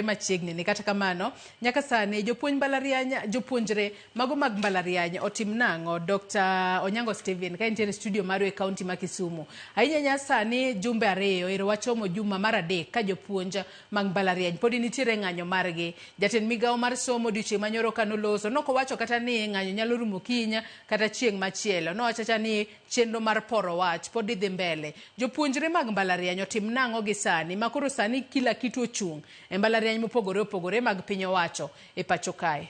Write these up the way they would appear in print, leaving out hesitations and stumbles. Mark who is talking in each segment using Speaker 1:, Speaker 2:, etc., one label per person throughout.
Speaker 1: machiegni ni kata kamano nyaka sani jopuonjre mago mag mbalariany otim nang'o. Dr. Onyango Stephen ka intiere studio maru e kaunti ma Kisumu. Ahinya sani jumbe ariyo ero wachomo juma mar adek ka jopuonj mag mbalariany podi nitiere ng'anyo margi. Jatend migawo mar somo odiochieng' manyoro kanoloso noko wacho kata ni ng'anyo nyalo rumo kinya kata chieng' machielo. Nowacho ni chenro mar poro wach podi dhi mbele. Jopuonjre mag mbalariany otim nang'o gi sani makoro sani kila kitu ochung' e mbalariany mopogore opogore mag piny owacho e pacho kae.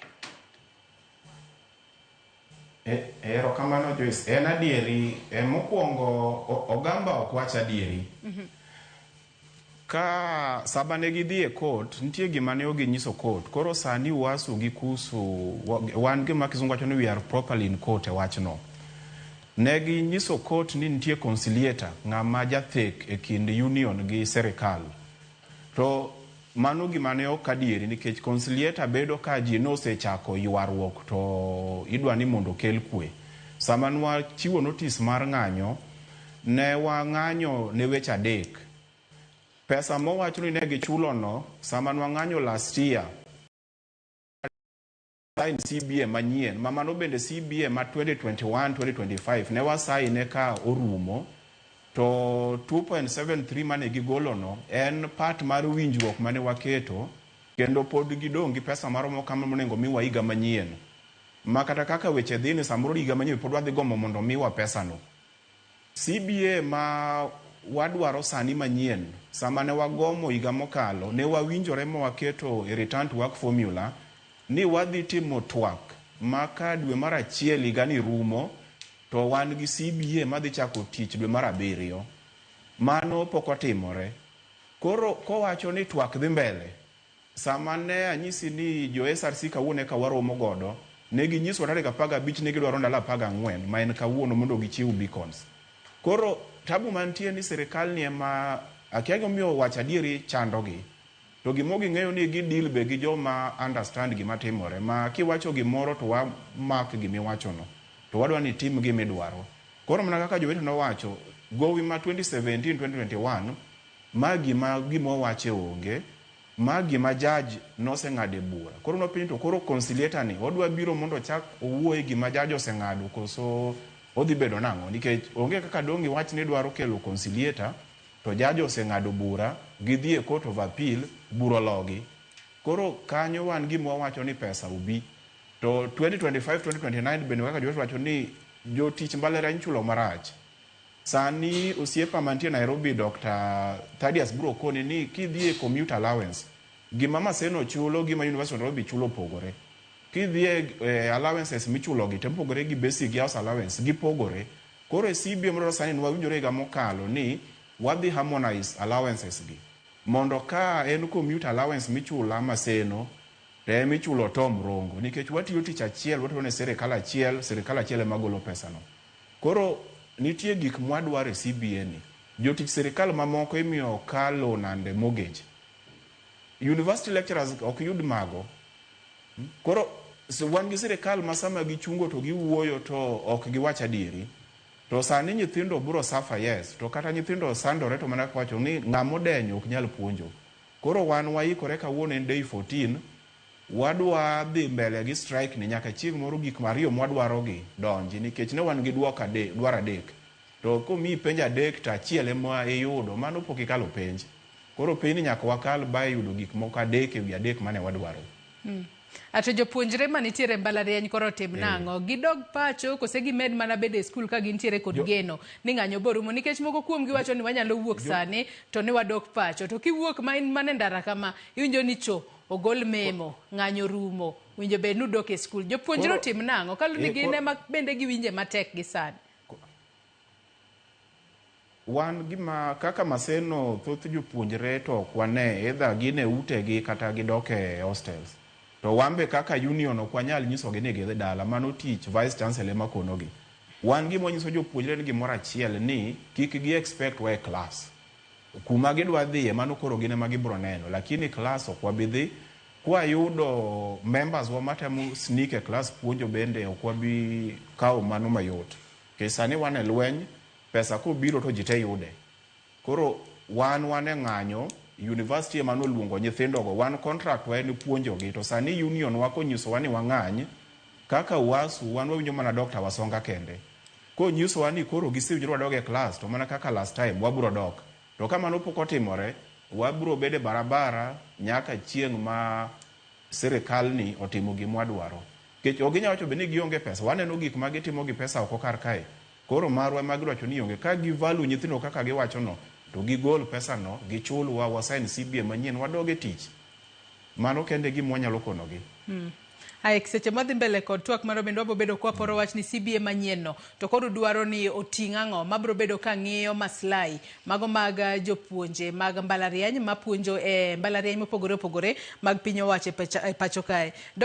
Speaker 2: Erokamano Joyce, en adieri mokwongo ogamba ok wach adieri. Ka sabane gidhi e court nitie gima ne oginyiso court, koro sani wasu gi kusu wan gima kizungu wacho ni we are properly in court e wachno. Ne ginyiso court ni nitie conciliator ng'ama jathek e kind union gi serikal. To mano gima ne ok adieri nikech conciliator bedo ka ji nosechako ywaruok to idwa ni mondo kel kwe. Sama nwa chiwo notice mar ng'anyo ne wang'anyo ne weche adek. Pesa mowacho ni ne gichulo no sama nwa ng'anyo last year sign CBA manyien mamano bende CBA ma 2021-2025 ne wasai ne ka orumo. To 2.73 mane gigolo no en part mar winjruok mane waketo kendo pod gidong gi pesa maromo kama monego miwa higa manyien. Ma kata kaka weche dhini samoro higa manyien pod wadhi gombo mondo miwa pesa no. CBA ma wadwaro sani manyien sama ne wagomo higa mokalo ne wawinjore mo waketo e return to work formula ni wadhi timo twak maka dwe mar achiel higa ni rumo to wan gi CBA madhi chako tich dwe mar 7. Mano pok otimore. Koro kowacho ni twak dhi mbele. Sama ne anyisi ni jo SRC kawuone ka waromo godo, ne ginyiso tarik 15 ne gidwaro ndalo 14 ma en kawuono mondo gichiw beacons. Koro tabu mantie ni serikal ni ema akiago miyo wacha adieri chandogi. To gimo ging'eyo ni gidil be gi joma understand gima timore. Ma kiwacho gimoro to wa mak gimiwacho no. To wadwa ni tim gi midwaro. Koro mana kaka jowete nowacho gowi ma 2017-2021 magi ma gimo wache onge magi ma judge noseng'ade bura. Koro no piny to koro conciliator ni odwa biro mondo chak owuoye gima judge oseng'ado koso odhi bedo nang'o nikech onge kaka dongi wach ni dwaro kelo conciliator to judge oseng'ado bura gidhi e court of appeal buro logi. Koro kanyo wan gimo wacho ni pesa ubi. To 2025-2029 bende kaka jowete wacho ni jotich mbalariany chulo marach. Sani osiepa mantie Nairobi Dr. Thaddeus bro koni ni kidhi e commute allowance gima Maseno chulo gima University of Nairobi chulo pogore. Kidhi e allowances michulo gi tempogore gi basic house allowance gipogore. Koro CBA moro sani nwawinjore ga mokalo ni wadhi harmonize allowances gi. Mondo ka en commute allowance michula Maseno te michulo Tom Rongo nikech watiyo tich achiel wato ne serikal achiel magolo pesa no. Koro nitie gik mwadware CBA ni. Jotich serikal mamoko imiyo kalo nande mortgage. University lecturers ok yud mago. Koro wan gi serikal masama gichungo to giwuoyo to ok giwach adieri. To sani nyithindo buro safa yes to kata nyithindo sandore to mana kwacho ni ng'amodenyo ok nyal puonjo. Koro wan waikore kawuono en day 14 wadwa dhi mbele gi strike ni nyaka chieng' moro gik mariyo mwadwaro gi donji nikech ne wan gi dwaro adek. To komi penj adek to achiel ema iyudo mano pok ikalo penj. Koro penj nyaka wakal ba yudo gik moko adek ewi adek mane wadwaro.
Speaker 1: Ato jopuonjre manitiere mbalariany koro tim nang'o gidog pacho kose gimed mana bede skul ka gintiere kod geno ni ng'anyo borumo nikech moko kuom giwacho ni wanyalo wuok sani to ni wadok pacho to kiwuok ma in mane ndara kama iwinjo ni cho ogol memo ng'anyo rumo winjo be nudok e skul jopuonjre tim nang'o kalu ni gine ma bende giwinje matek gi sani.
Speaker 2: Wan gima kaka Maseno thoth jopuonjre to kwane edha gine utegi kata gidoke hostels. To wambe kaka union ok wanyal nyiso gi ni gidhi dala mano tich vice chancellor makono gi. Wan gimo nyiso jopuonjre ni gimoro achiel ni kik gi expect we class. Kuma gidwa dhiye mano koro gine ma gibro neno lakini class ok wabidhi kwa yudo members wa matemo sneak e class puonjo bende ok wabi kawo mano mayot. Kesani wan e lweny pesa ko biro to jite yude. Koro wan e ng'anyo university ema noluongo nyithindogo, wan contract wa en puonjogi, to sani union wa konyisowa ni wang'any kaka wasu wan wawinjo mana Dr. Wasonga kende. Konyisowa ni koro gisewinjore wadog e klas, to mana kaka last time wabiro dok. To kamano pok otimore, wabiro bede barabara nyaka chieng' ma sirikal ni otimo gima wadwaro. Kech oginya wacho be ni gionge pesa, waneno gik ma gitimo gi pesa oko kar kae. Koro marwa magiro wacho ni onge, ka gi value nyithindo kaka giwacho no, to gigol pesa no, gichulwa, wasign CBA manyien, wadoge tich. Mano kende gima wanyalo konogi.
Speaker 1: Hai, seche madhi mbele kod twak mano bende wabo bedo kwa poro wach ni CBA manyien no, to koro dwaro ni oting' ang'o mabro bedo ka ng'iyo maslahi mago mag jopuonje mag mbalariany mapuonjo e mbalariany mopogore opogore mag piny owacho e pacho kae.